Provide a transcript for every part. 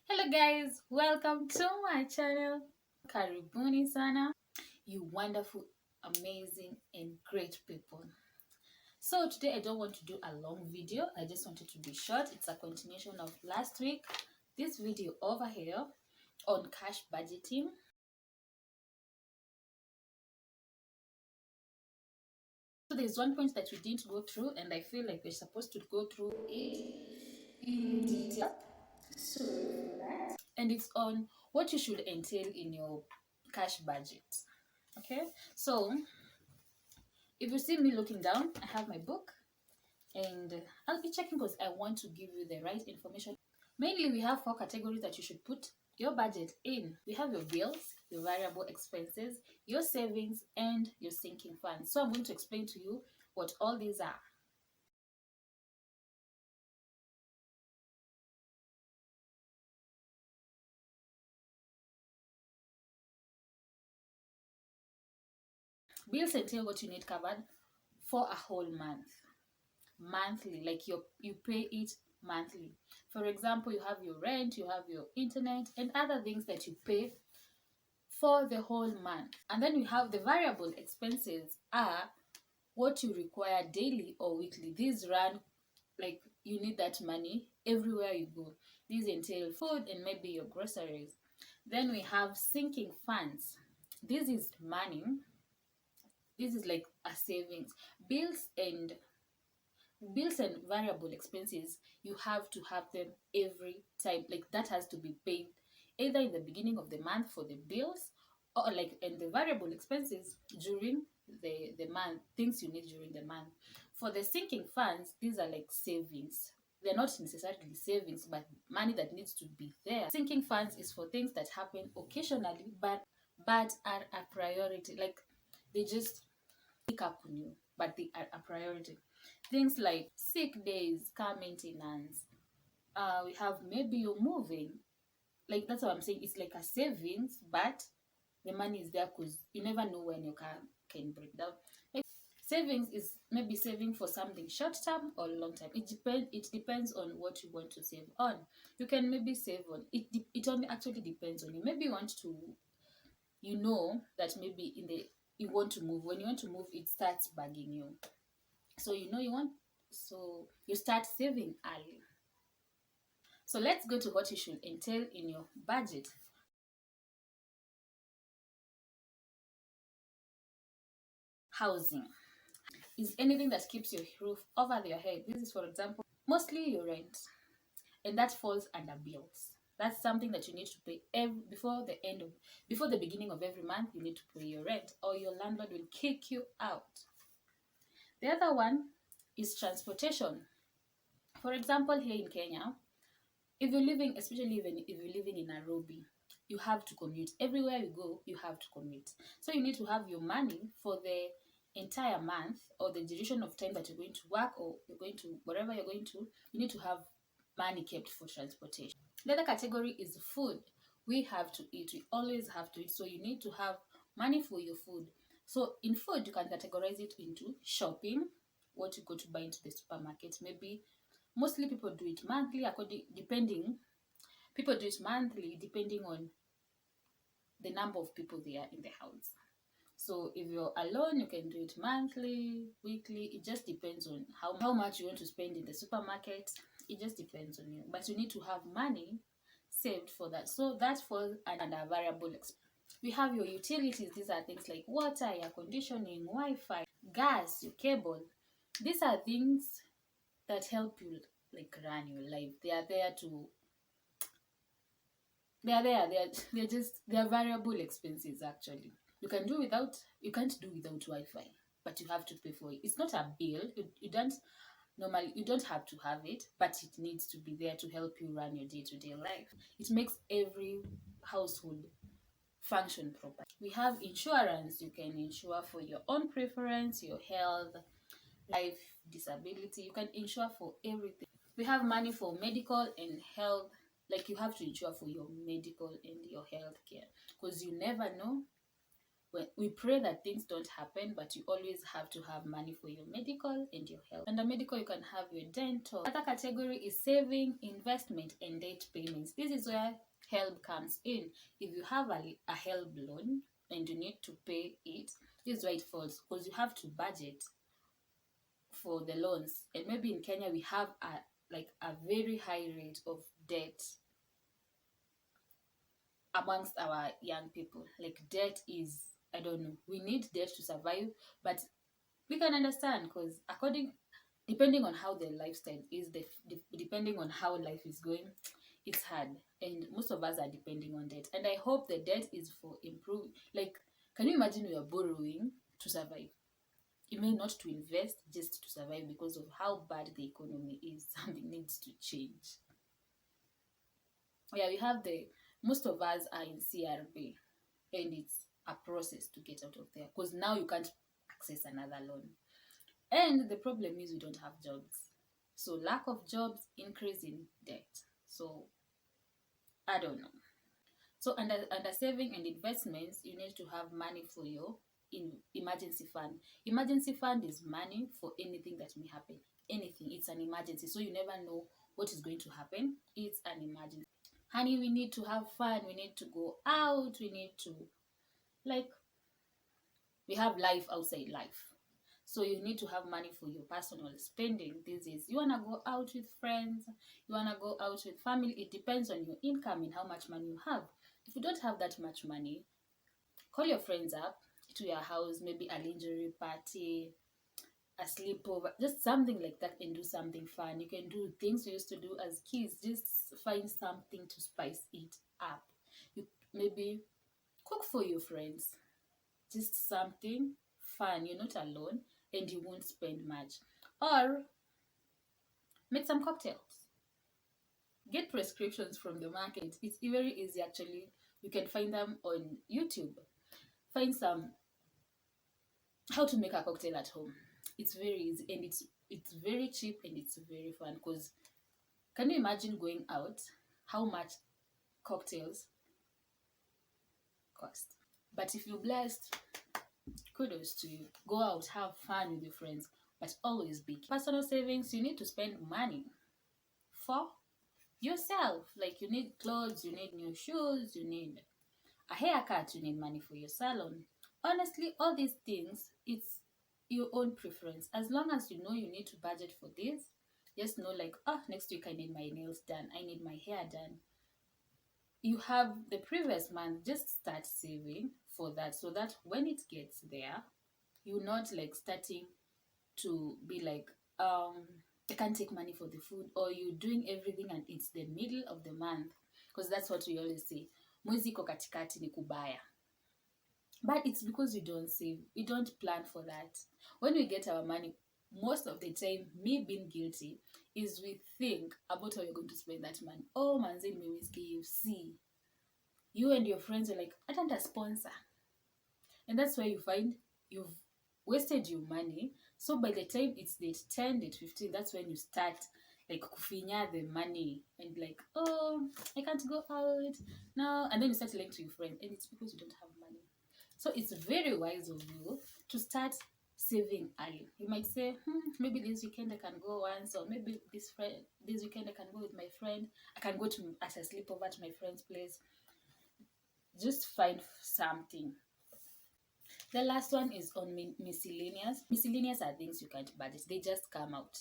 Hello guys, welcome to my channel. Karibuni sana, you wonderful, amazing and great people. So today I don't want to do a long video. I just wanted to be short. It's a continuation of last week. This video over here on cash budgeting. So there's one point that we didn't go through and I feel like we're supposed to go through it in detail. Sorry for that. And it's on what you should entail in your cash budget. Okay, so if you see me looking down, I have my book and I'll be checking because I want to give you the right information. Mainly, we have 4 categories that you should put your budget in. We have your bills, your variable expenses, your savings, and your sinking funds. So I'm going to explain to you what all these are. Bills entail what you need covered for a whole month. Monthly, like you pay it monthly. For example, you have your rent, you have your internet, and other things that you pay for the whole month. And then you have the variable expenses are what you require daily or weekly. These run like you need that money everywhere you go. These entail food and maybe your groceries. Then we have sinking funds. This is money. This is like a savings. Bills and variable expenses, you have to have them every time. Like that has to be paid either in the beginning of the month for the bills or like and the variable expenses during the month, things you need during the month. For the sinking funds, these are like savings. They're not necessarily savings, but money that needs to be there. Sinking funds is for things that happen occasionally but are a priority. Like they just pick up on you, but they are a priority. Things like sick days, car maintenance. We have maybe you're moving. Like that's what I'm saying. It's like a savings, but the money is there because you never know when your car can break down. Like savings is maybe saving for something short term or long term. It depends on what you want to save on. You can maybe save on it. It only actually depends on you. Maybe you want to, you know that maybe in the you want to move. When you want to move, it starts bugging you. So you know you want, so you start saving early. So let's go to what you should entail in your budget. Housing is anything that keeps your roof over your head. This is, for example, mostly your rent, and that falls under bills. That's something that you need to pay before the beginning of every month. You need to pay your rent, or your landlord will kick you out. The other one is transportation. For example, here in Kenya, if you're living, especially even if you're living in Nairobi, you have to commute. Everywhere you go, you have to commute. So you need to have your money for the entire month or the duration of time that you're going to work or you're going to wherever you're going to. You need to have money kept for transportation. The other category is food. We have to eat. We always have to eat. So you need to have money for your food. So in food, you can categorize it into shopping, what you go to buy into the supermarket. Maybe mostly people do it monthly, people do it monthly depending on the number of people they are in the house. So if you're alone, you can do it monthly, weekly. It just depends on how much you want to spend in the supermarket. It just depends on you. But you need to have money saved for that. So that falls under variable expense. We have your utilities. These are things like water, air conditioning, Wi-Fi, gas, your cable. These are things that help you like run your life. They are variable expenses actually. You can't do without Wi-Fi, but you have to pay for it. It's not a bill. You don't have to have it, but it needs to be there to help you run your day-to-day life. It makes every household function properly. We have insurance. You can insure for your own preference, your health, life, disability. You can insure for everything. We have money for medical and health. Like you have to insure for your medical and your health care because you never know We pray that things don't happen, but you always have to have money for your medical and your health. Under medical, you can have your dental. Other category is saving, investment, and debt payments. This is where help comes in. If you have a help loan and you need to pay it, this is where it falls, because you have to budget for the loans. And maybe in Kenya we have a very high rate of debt amongst our young people. Like, debt is, I don't know, we need debt to survive, but we can understand, because depending on how their lifestyle is, depending on how life is going, it's hard, and most of us are depending on debt. And I hope the debt is for improve. Like, can you imagine we are borrowing to survive? Even not to invest, just to survive, because of how bad the economy is. Something needs to change. Yeah, we have most of us are in CRB, and it's a process to get out of there, because now you can't access another loan. And the problem is we don't have jobs. So lack of jobs, increase in debt. So I don't know. So under saving and investments, you need to have money for your emergency fund. Emergency fund is money for anything that may happen. Anything. It's an emergency. So you never know what is going to happen. It's an emergency. Honey, we need to have fun. We need to go out. We need to, like, we have life outside life. So you need to have money for your personal spending. This is, you want to go out with friends, you want to go out with family. It depends on your income and how much money you have. If you don't have that much money, call your friends up to your house, maybe a lingerie party, a sleepover, just something like that, and do something fun. You can do things we used to do as kids. Just find something to spice it up. You maybe cook for your friends, just something fun. You're not alone, and you won't spend much. Or make some cocktails. Get prescriptions from the market. It's very easy, actually. You can find them on YouTube. Find some how to make a cocktail at home. It's very easy, and it's very cheap, and it's very fun. Because can you imagine going out? How much cocktails cost? But if you're blessed, kudos to you. Go out, have fun with your friends, but always be personal savings. You need to spend money for yourself. Like, you need clothes, you need new shoes, you need a haircut, you need money for your salon. Honestly, all these things, it's your own preference. As long as you know you need to budget for this, just know, like, oh, next week I need my nails done, I need my hair done. You have the previous month, just start saving for that, so that when it gets there, you're not like starting to be like, I can't take money for the food, or you're doing everything and it's the middle of the month, because that's what we always say, mwezi iko katikati ni kubaya. But it's because we don't save, we don't plan for that. When we get our money, most of the time, me being guilty, is we think about how you're going to spend that money. Oh, manzi nimemiss KFC. You and your friends are like, I don't have a sponsor. And that's why you find you've wasted your money. So by the time it's date 10, date 15, that's when you start like kufinya the money and like, oh, I can't go out now. And then you start lying to your friend, and it's because you don't have money. So it's very wise of you to start saving early. You might say, maybe this weekend I can go once, or maybe this weekend I can go with my friend. I can go as a sleepover to my friend's place. Just find something. The last one is on miscellaneous. Miscellaneous are things you can't budget. They just come out.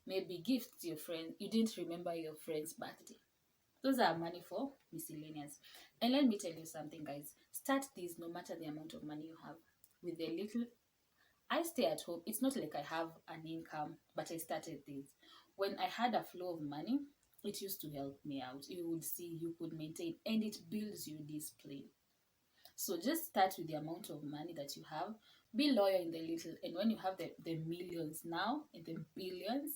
Maybe gifts to your friend. You didn't remember your friend's birthday. Those are money for miscellaneous. And let me tell you something, guys. Start this no matter the amount of money you have. With a little, I stay at home. It's not like I have an income, but I started this. When I had a flow of money, it used to help me out. You would see, you could maintain, and it builds you discipline. So just start with the amount of money that you have. Be loyal in the little, and when you have the millions now and the billions,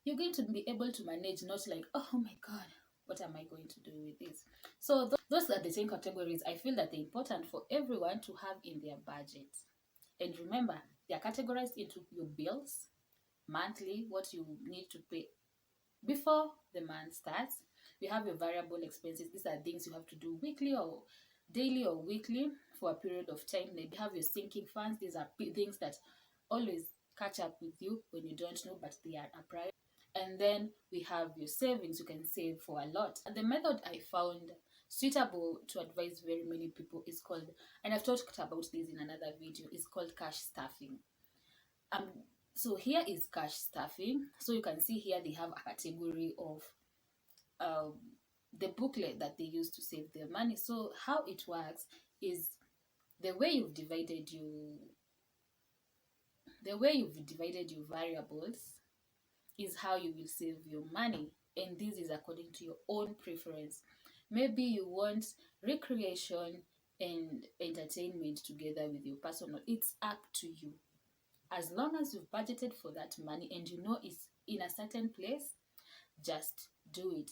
you're going to be able to manage, not like, oh my God, what am I going to do with this? So those are the same categories I feel that they're important for everyone to have in their budget. And remember, they are categorized into your bills, monthly, what you need to pay before the month starts. We have your variable expenses. These are things you have to do weekly or daily or weekly. for a period of time. Maybe have your sinking funds. These are things that always catch up with you when you don't know, but they are a priority. And then we have your savings. You can save for a lot. The method I found suitable to advise very many people is called, and I've talked about this in another video, is called cash stuffing. um so here is cash stuffing. So you can see here they have a category of um the booklet that they use to save their money. So how it works is the way you've divided your variables is how you will save your money, and this is according to your own preference. Maybe you want recreation and entertainment together with your personal. It's up to you. As long as you've budgeted for that money and you know it's in a certain place, just do it.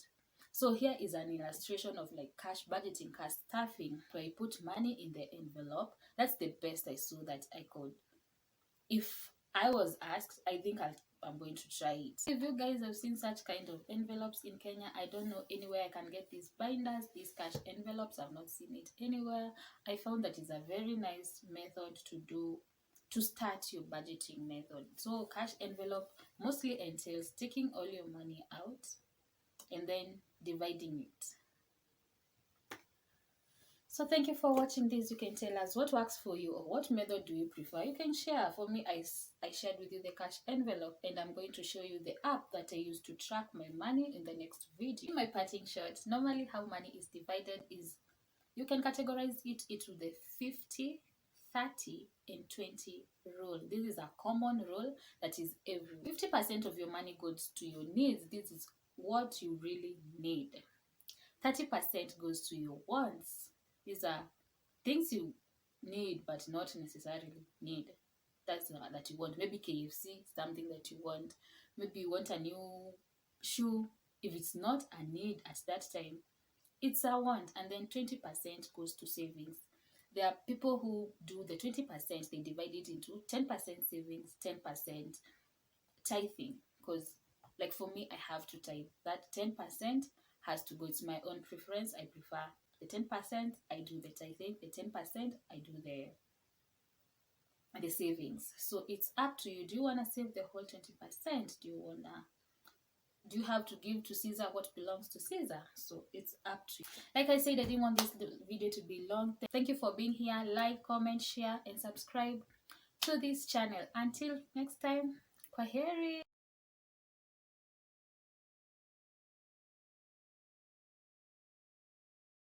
So here is an illustration of like cash budgeting, cash stuffing, where you put money in the envelope. That's the best I saw that I could. If I was asked, I think I'm going to try it. If you guys have seen such kind of envelopes in Kenya, I don't know anywhere I can get these binders, these cash envelopes. I've not seen it anywhere. I found that is a very nice method to start your budgeting method. So cash envelope mostly entails taking all your money out and then dividing it. So thank you for watching this. You can tell us what works for you or what method do you prefer. You can share. For me, I shared with you the cash envelope, and I'm going to show you the app that I use to track my money in the next video. In my parting shot, normally how money is divided is you can categorize it into the 50, 30, and 20 rule. This is a common rule that is everywhere. 50% of your money goes to your needs. This is what you really need. 30% goes to your wants. These are things you need but not necessarily need. That's that you want. Maybe KFC, something that you want. Maybe you want a new shoe. If it's not a need at that time, it's a want. And then 20% goes to savings. There are people who do the 20%, they divide it into 10% savings, 10% tithing. Because like for me, I have to tithe. That 10% has to go. It's my own preference. I prefer the 10%, I do the tithing. The 10%, I do the savings. So it's up to you. Do you want to save the whole 20%? Do you have to give to Caesar what belongs to Caesar? So it's up to you. Like I said, I didn't want this video to be long. Thank you for being here. Like, comment, share, and subscribe to this channel. Until next time, kwaheri.